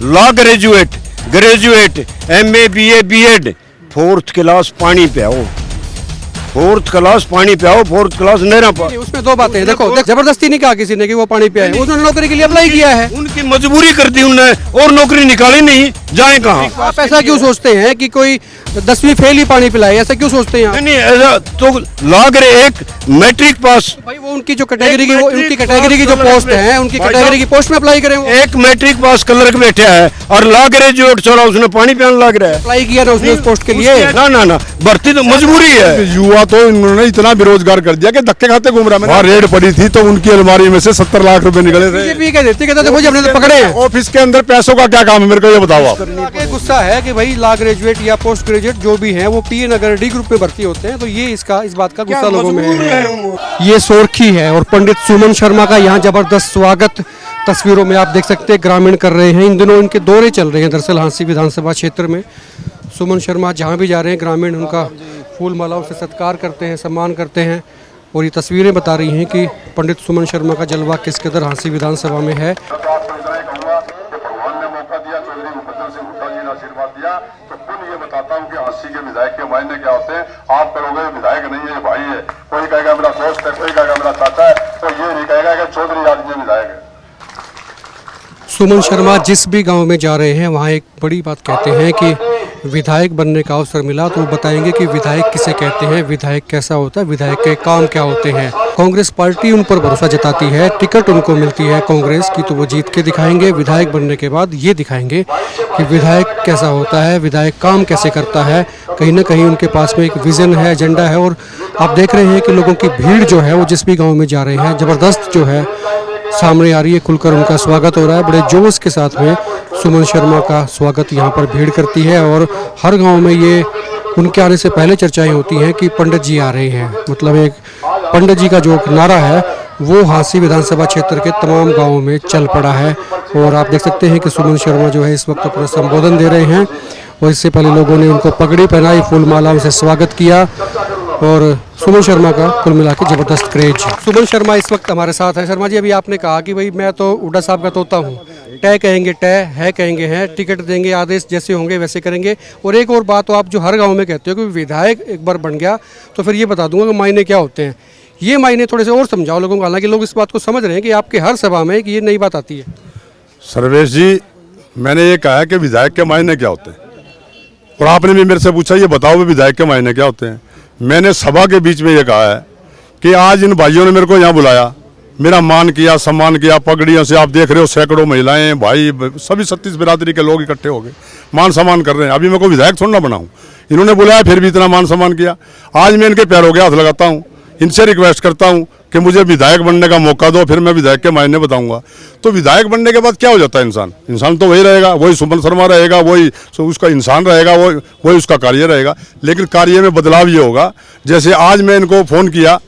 Law graduate MA BA BEd 4th class पानी पियाओ, 4th class पानी पियाओ, 4th class नहरा पर। उसमें दो बातें हैं। देखो जबरदस्ती नहीं कहा किसी ने कि वो पानी पिया है, उन्होंने नौकरी के लिए अप्लाई किया है। उनकी मजबूरी कर दी उन्होंने और नौकरी निकाली नहीं, जाए कहाँ? आप ऐसा क्यों सोचते हैं कि कोई 10वीं फेल ही पानी पिलाए, ऐसा क्यों सोचते हैं आप? नहीं ऐसा तो लॉ ग्रे एक मैट्रिक पास, भाई वो उनकी जो कैटेगरी की उनकी कैटेगरी की जो पोस्ट है, उनकी कैटेगरी की पोस्ट में अप्लाई करें। वो एक मैट्रिक पास क्लर्क बैठा है और लॉ ग्रेजुएट छोड़ा उसने पानी पियाने लग रहा है। अप्लाई किया ना उसने उस पोस्ट के लिए। ना भर्ती तो मजबूरी है। युवा तो इन्होंने इतना बेरोजगार कर दिया कि धक्के खाते घूम रहा है। वहाँ रेड पड़ी थी तो उनकी अलमारी में से 70 लाख रुपए निकले थे। बीजेपी क्या देती है, देखो जी हमने तो पकड़े हैं। ऑफिस के अंदर पैसों का क्या काम है, मेरे को ये बताओ आप। आगे गुस्सा है कि भाई लॉ ग्रेजुएट या पोस्ट ग्रेजुएट जो भी हैं वो PN अगर D ग्रुप में भर्ती होते हैं तो ये इस बात का गुस्सा लोगों में है। ये सोरखी है और पंडित सुमन शर्मा का यहाँ जबरदस्त स्वागत तस्वीरों में आप देख सकते हैं ग्रामीण कर रहे हैं। इन दिनों इनके दौरे चल रहे हैं दरअसल हांसी विधानसभा क्षेत्र में। सुमन शर्मा जहाँ भी जा रहे हैं ग्रामीण उनका फूल मालाओं से सत्कार करते हैं, सम्मान करते हैं और ये तस्वीरें बता रही हैं कि पंडित सुमन शर्मा का जलवा किस कदर हांसी विधानसभा में है। बताता हूँ कि हांसी के विधायक के मायने क्या होते हैं। आप कहोगे विधायक नहीं है, ये भाई है। कोई कहेगा मेरा दोस्त है, कोई कहेगा मेरा चाचा है, तो ये नहीं कहेगा कि चौधरी आदमी विधायक है। सुमन शर्मा जिस भी गांव में जा रहे हैं वहाँ एक बड़ी बात कहते हैं कि विधायक बनने का अवसर मिला तो वो बताएंगे कि विधायक किसे कहते हैं, विधायक कैसा होता है, विधायक के काम क्या होते हैं। कांग्रेस पार्टी उन पर भरोसा जताती है, टिकट उनको मिलती है कांग्रेस की तो वो जीत के दिखाएंगे। विधायक बनने के बाद ये दिखाएंगे कि विधायक कैसा होता है, विधायक काम कैसे करता है। कहीं ना कहीं उनके पास में एक विजन है, एजेंडा है और आप देख रहे हैं कि लोगों की भीड़ जो है वो जिस भी गाँव में जा रहे हैं ज़बरदस्त जो है सामने आ रही है, खुलकर उनका स्वागत हो रहा है। बड़े जोश के साथ में सुमन शर्मा का स्वागत यहाँ पर भीड़ करती है और हर गांव में ये उनके आने से पहले चर्चाएं होती हैं कि पंडित जी आ रहे हैं। मतलब एक पंडित जी का जो नारा है वो हांसी विधानसभा क्षेत्र के तमाम गांवों में चल पड़ा है और आप देख सकते हैं कि सुमन शर्मा जो है इस वक्त अपना संबोधन दे रहे हैं और इससे पहले लोगों ने उनको पगड़ी पहनाई, फूल मालाओं से स्वागत किया और सुमन शर्मा का कुल मिला के जबरदस्त क्रेज। सुमन शर्मा इस वक्त हमारे साथ है। शर्मा जी अभी आपने कहा कि भाई मैं तो हुड्डा साहब का तोता हूँ, टय कहेंगे टय, है कहेंगे हैं, टिकट देंगे, आदेश जैसे होंगे वैसे करेंगे। और एक और बात तो आप जो हर गांव में कहते हो कि विधायक एक बार बन गया तो फिर ये बता दूंगा कि मायने क्या होते हैं। ये मायने थोड़े से और समझाओ लोगों को, हालांकि लोग इस बात को समझ रहे हैं कि आपके हर सभा में कि ये नई बात आती है। सर्वेश जी, मैंने ये कहा कि विधायक के मायने क्या होते हैं और आपने भी मेरे से पूछा ये बताओ विधायक के मायने क्या होते हैं। मैंने सभा के बीच में ये कहा है कि आज इन भाइयों ने मेरे को यहाँ बुलाया, मेरा मान किया, सम्मान किया, पगड़ियों से आप देख रहे हो सैकड़ों महिलाएं, भाई, सभी 36 बिरादरी के लोग इकट्ठे हो गए, मान सम्मान कर रहे हैं। अभी मेरे को विधायक थोड़ा ना बनाऊं, इन्होंने बुलाया फिर भी इतना मान सम्मान किया। आज मैं इनके पैरों के हाथ लगाता हूँ, इनसे रिक्वेस्ट करता हूँ कि मुझे विधायक बनने का मौका दो, फिर मैं विधायक के मायने बताऊंगा। तो विधायक बनने के बाद क्या हो जाता है इंसान तो वही रहेगा, वही सुमन शर्मा रहेगा, वही उसका इंसान रहेगा, वही उसका कार्य रहेगा। लेकिन कार्य में बदलाव ये होगा, जैसे आज मैं इनको फ़ोन किया,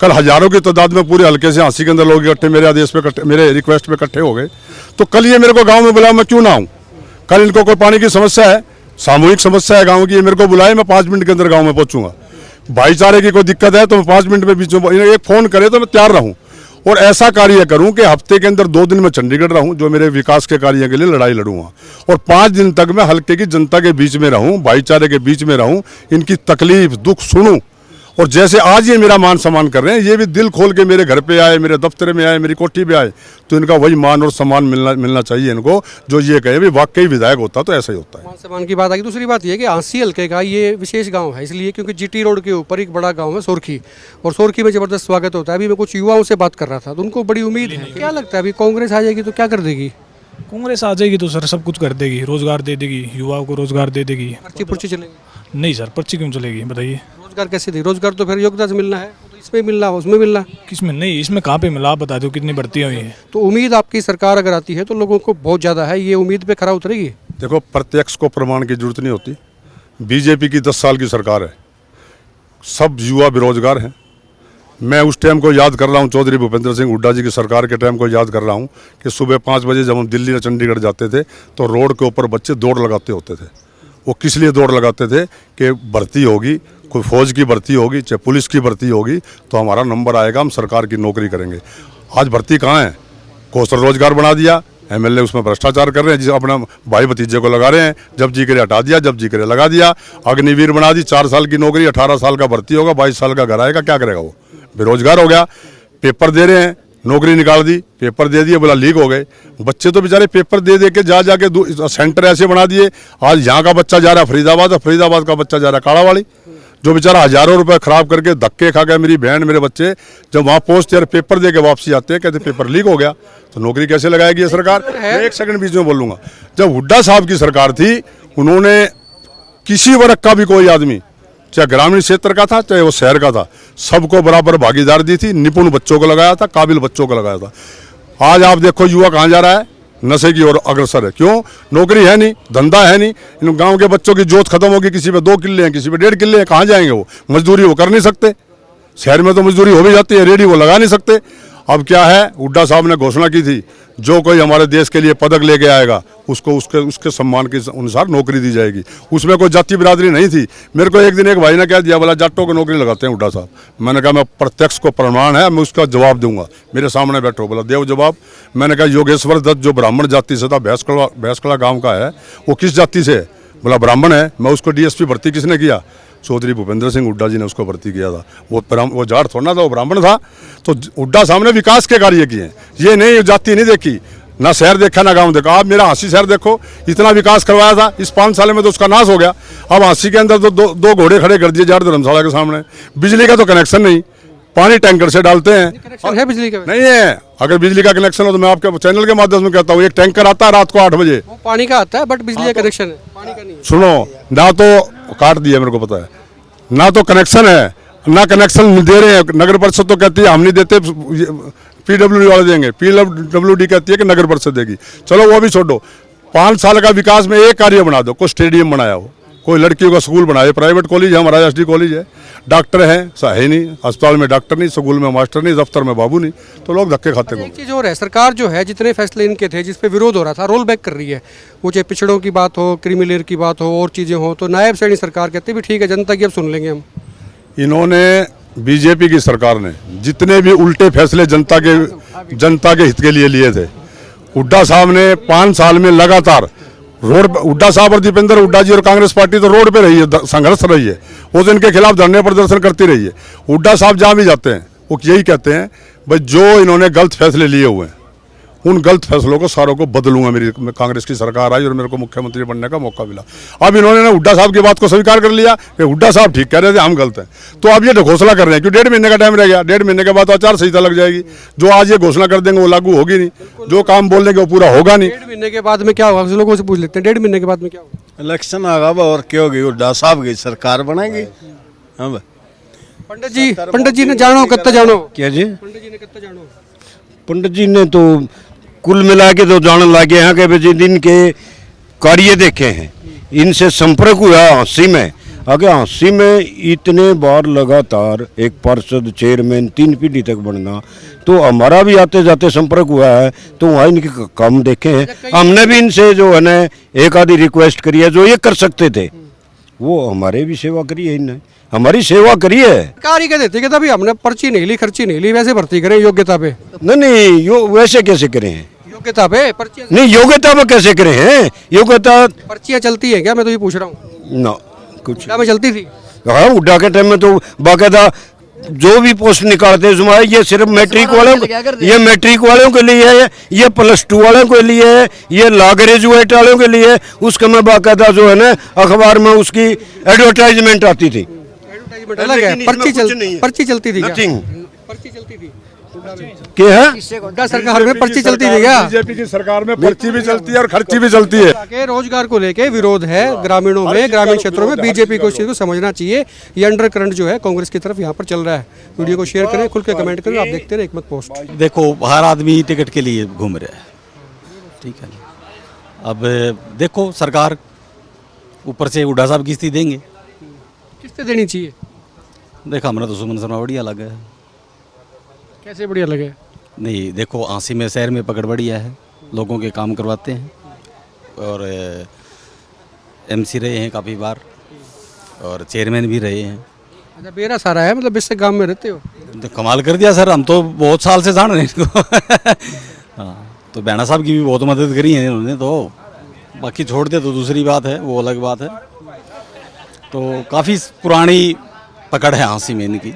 कल हजारों की तादाद में पूरे हल्के से हांसी के अंदर लोग इकट्ठे मेरे आदेश पे इकट्ठे, मेरे रिक्वेस्ट पे इकट्ठे हो गए। तो कल ये मेरे को गाँव में बुलाया, मैं क्यों ना आऊँ। कल इनको कोई पानी की समस्या है, सामूहिक समस्या है गाँव की, मेरे को बुलाए, मैं 5 मिनट के अंदर गाँव में पहुँचूंगा। भाईचारे की कोई दिक्कत है तो मैं 5 मिनट में बीच में एक फ़ोन करे तो मैं तैयार रहूं और ऐसा कार्य करूं कि हफ्ते के अंदर 2 दिन में चंडीगढ़ रहूं, जो मेरे विकास के कार्य के लिए लड़ाई लड़ूंगा और 5 दिन तक मैं हल्के की जनता के बीच में रहूं, भाईचारे के बीच में रहूं, इनकी तकलीफ दुख सुनूं। और जैसे आज ये मेरा मान सम्मान कर रहे हैं, ये भी दिल खोल के मेरे घर पे आए, मेरे दफ्तर में आए, मेरी कोठी पे आए, तो इनका वही मान और सम्मान मिलना चाहिए इनको, जो ये कहे भी वाकई विधायक होता तो ऐसा ही होता है। मान सम्मान की बात आ गई। दूसरी बात ये है कि हांसी हल्के का ये विशेष गांव है इसलिए क्योंकि GT रोड के ऊपर एक बड़ा गांव है सोरखी और सोरखी में जबरदस्त स्वागत होता है। अभी मैं कुछ युवाओं से बात कर रहा था तो उनको बड़ी उम्मीद है। क्या लगता है अभी कांग्रेस आ जाएगी तो क्या कर देगी? कांग्रेस आ जाएगी तो सर सब कुछ कर देगी, रोजगार दे देगी, युवाओं को रोजगार दे देगी। पर्ची पुर्ची चलेगी? नहीं सर, पर्ची क्यों चलेगी बताइए। रोजगार कैसे देगी? रोजगार तो फिर योग्यता से मिलना है, तो इसमें मिलना उसमें मिलना। किसमें नहीं, इसमें कहाँ पे मिला आप बता दो, कितनी भर्तियाँ हुई है। तो उम्मीद आपकी सरकार अगर आती है तो लोगों को बहुत ज़्यादा है, ये उम्मीद पे खरा उतरेगी? देखो, प्रत्यक्ष को प्रमाण की जरूरत नहीं होती। बीजेपी की 10 साल की सरकार है, सब युवा बेरोजगार हैं। मैं उस टाइम को याद कर रहा हूँ, चौधरी भूपेंद्र सिंह हुड्डा जी की सरकार के टाइम को याद कर रहा हूँ कि सुबह 5 बजे जब हम दिल्ली या चंडीगढ़ जाते थे तो रोड के ऊपर बच्चे दौड़ लगाते होते थे। वो किस लिए दौड़ लगाते थे कि भर्ती होगी, कोई फौज की भर्ती होगी, चाहे पुलिस की भर्ती होगी तो हमारा नंबर आएगा, हम सरकार की नौकरी करेंगे। आज भर्ती कहाँ है? कौशल रोजगार बना दिया, एमएलए उसमें भ्रष्टाचार कर रहे हैं, जिस अपना भाई भतीजे को लगा रहे हैं, जब जी करे हटा दिया, जब जी करे लगा दिया, अग्निवीर बना दी, 4 साल की नौकरी, 18 साल का भर्ती होगा, 22 साल का घर आएगा, क्या करेगा वो, बेरोजगार हो गया। पेपर दे रहे हैं, नौकरी निकाल दी, पेपर दे दिए, बोला लीक हो गए। बच्चे तो बेचारे पेपर दे दे के जा जाके सेंटर ऐसे बना दिए, आज यहाँ का बच्चा जा रहा है फरीदाबाद, और फरीदाबाद का बच्चा जा रहा है काड़ावाली, जो बेचारा हजारों रुपए खराब करके धक्के खा गया, मेरी बहन मेरे बच्चे जब वहाँ पहुँचते हैं पेपर दे के वापसी आते हैं, कहते पेपर लीक हो गया, तो नौकरी कैसे लगाएगी ये सरकार। मैं 1 सेकंड बीच में बोलूँगा, जब हुड्डा साहब की सरकार थी, उन्होंने किसी वर्ग का भी कोई आदमी, चाहे ग्रामीण क्षेत्र का था चाहे वो शहर का था, सबको बराबर भागीदारी दी थी, निपुण बच्चों को लगाया था, काबिल बच्चों को लगाया था। आज आप देखो युवा कहाँ जा रहा है, नशे की ओर अग्रसर है। क्यों? नौकरी है नहीं, धंधा है नहीं, इन गांव के बच्चों की जोत खत्म होगी, किसी पे 2 किले हैं, किसी पे 1.5 किले हैं, कहाँ जाएंगे वो, मजदूरी वो कर नहीं सकते। शहर में तो मजदूरी हो भी जाती है, रेडी वो लगा नहीं सकते। अब क्या है, हुड्डा साहब ने घोषणा की थी, जो कोई हमारे देश के लिए पदक लेके आएगा उसको उसके सम्मान के अनुसार नौकरी दी जाएगी। उसमें कोई जाति बिरादरी नहीं थी। मेरे को एक दिन एक भाई ने कह दिया, बोला जाटों को नौकरी लगाते हैं हुड्डा साहब। मैंने कहा मैं प्रत्यक्ष को प्रमाण है, मैं उसका जवाब दूंगा, मेरे सामने बैठो। बोला देव जवाब। मैंने कहा योगेश्वर दत्त जो ब्राह्मण जाति से था, भैंसकड़ा गाँव का है, वो किस जाति से है? बोला ब्राह्मण है। मैं उसको DSP भर्ती किसने किया? चौधरी भूपेंद्र सिंह हुड्डा जी ने उसको भर्ती किया था। वो जाट थोड़ा था, वो ब्राह्मण था। तो हुड्डा साहब ने विकास के कार्य किए हैं, ये नहीं जाति नहीं देखी, ना शहर देखा ना गांव देखा। आप मेरा हाँसी शहर देखो, इतना विकास करवाया था, इस 5 साल में तो उसका नाश हो गया। अब हाँसी के अंदर तो दो घोड़े खड़े कर दिए जाट धर्मशाला के सामने। बिजली का तो कनेक्शन नहीं, पानी टैंकर से डालते हैं। कनेक्शन है बिजली का? नहीं है। अगर बिजली का कनेक्शन हो तो मैं आपके चैनल के माध्यम से कहता हूँ, एक टैंकर आता है रात को 8 बजे, वो पानी का आता है, बट बिजली का कनेक्शन है, पानी का नहीं है। सुनो ना, तो काट दिया, मेरे को पता है, ना तो कनेक्शन है ना कनेक्शन दे रहे हैं। नगर परिषद तो कहती है हम नहीं देते, PWD वाले देंगे, PWD कहती है कि नगर परिषद देगी। चलो वो भी छोड़ो, 5 साल का विकास में एक कार्य बना दो, कोई स्टेडियम बनाया हो, कोई लड़कियों का स्कूल बनाए, प्राइवेट कॉलेज है हमारा, SD कॉलेज है, डॉक्टर हैं है नहीं, अस्पताल में डॉक्टर नहीं, स्कूल में मास्टर नहीं, दफ्तर में बाबू नहीं, तो लोग धक्के खाते एक चीज़ और है, सरकार जो है जितने फैसले इनके थे जिस पे विरोध हो रहा था, रोल बैक कर रही है। वो चाहे पिछड़ों की बात हो, क्रीमी लेयर की बात हो, और चीज़ें हो, तो नायब सैनी सरकार कहती भी ठीक है, जनता की अब सुन लेंगे हम। इन्होंने बीजेपी की सरकार ने जितने भी उल्टे फैसले जनता के हित के लिए थे, हुड्डा साहब ने 5 साल में लगातार रोड, हुड्डा साहब और दीपेंद्र हुड्डा जी और कांग्रेस पार्टी तो रोड पे रही है, संघर्ष रही है, वो तो इनके खिलाफ धरने प्रदर्शन करती रही है। हुड्डा साहब जहाँ भी जाते हैं वो यही कहते हैं, भाई जो इन्होंने गलत फैसले लिए हुए हैं उन गलत फैसलों को सारों को बदलूंगा। मेरी कांग्रेस की सरकार आई और मेरे को मुख्यमंत्री बनने का मौका मिला। अब इन्होंने हुड्डा साहब की बात को स्वीकार कर लिया कि हुड्डा साहब ठीक कह रहे थे, हम गलत हैं। तो अब ये घोषणा कर रहे हैं, क्यों 1.5 महीने का टाइम रह गया, 1.5 महीने के बाद आचार संहिता लग जाएगी। जो आज ये घोषणा कर देंगे वो लागू होगी नहीं, जो काम बोल देंगे वो पूरा होगा नहीं। 1.5 महीने के बाद में क्या होगा, लोगों से पूछ लेते हैं, 1.5 महीने के बाद में क्या होगा? इलेक्शन आगा और क्या होगी, हुड्डा साहब की सरकार बनेगी। हाँ भाई, पंडित जी ने जानो कत्ते जानो, क्या जी? पंडित जी ने कत्ते जानो, पंडित जी ने तो कुल मिला के तो जानने लगे हैं कि भाई दिन के कार्य देखे हैं, इनसे संपर्क हुआ 80 में। आगे 80 में इतने बार लगातार एक पार्षद, चेयरमैन, 3 पीढ़ी तक बनना, तो हमारा भी आते जाते संपर्क हुआ है, तो वहाँ इनके काम देखे हैं। हमने भी इनसे जो है ना एक आधी रिक्वेस्ट करी है, जो ये कर सकते थे वो हमारे भी सेवा करी है, इन्हें हमारी सेवा करी है। सरकार ही कह देती है कि हमने पर्ची नहीं ली, खर्ची नहीं ली, वैसे भर्ती करें योग्यता पे। नहीं यो वैसे कैसे करें हैं? योग्यता पे पर्ची नहीं, योग्यता पे कैसे करें हैं? योग्यता पर्चियाँ चलती है क्या? मैं तो ये पूछ रहा हूँ। ना कुछ क्या में चलती थी? हाँ, हुड्डा के टाइम में तो बाकायदा जो भी पोस्ट निकालते हैं ये सिर्फ मैट्रिक वालों, ये मैट्रिक वालों के लिए है, ये +2 वालों के लिए है, ये लॉ ग्रेजुएट वालों के लिए है। उसके में बाकायदा जो है ना अखबार में उसकी एडवर्टाइजमेंट आती थी। एडवर्टाइजमेंट अलग है, पर्ची चलती थी क्या? नथिंग पर्ची चलती थी क्या है? हुड्डा सरकार में पर्ची चलती थी क्या? बीजेपी की सरकार में पर्ची भी चलती है और खर्ची भी चलती है। के रोजगार को लेके विरोध है ग्रामीणों में, ग्रामीण क्षेत्रों में। बीजेपी को इस चीज को समझना चाहिए। ये अंडर करंट जो है कांग्रेस की तरफ यहाँ पर चल रहा है। वीडियो को शेयर करें, खुल के कमेंट करें। आप देखते रहे एकमत पोस्ट। देखो हर आदमी टिकट के लिए घूम रहा है, ठीक है ना। अब देखो सरकार ऊपर से हुड्डा साहब किस्ती देंगे, किससे देनी चाहिए? देखा हमने तो सुमन शर्मा बढ़िया लगा है। कैसे बढ़िया लगे? नहीं देखो आंसी में शहर में पकड़ बढ़िया है, लोगों के काम करवाते हैं और MC रहे हैं काफ़ी बार और चेयरमैन भी रहे हैं। अच्छा, बेरा सारा है, मतलब इससे गांव में रहते हो? तो कमाल कर दिया सर, हम तो बहुत साल से जान रहे हैं इनको। हाँ, तो बैना साहब की भी बहुत मदद करी है इन्होंने, तो बाकी छोड़ दे तो दूसरी बात है, वो अलग बात है। तो काफ़ी पुरानी पकड़ है आसिम में इनकी।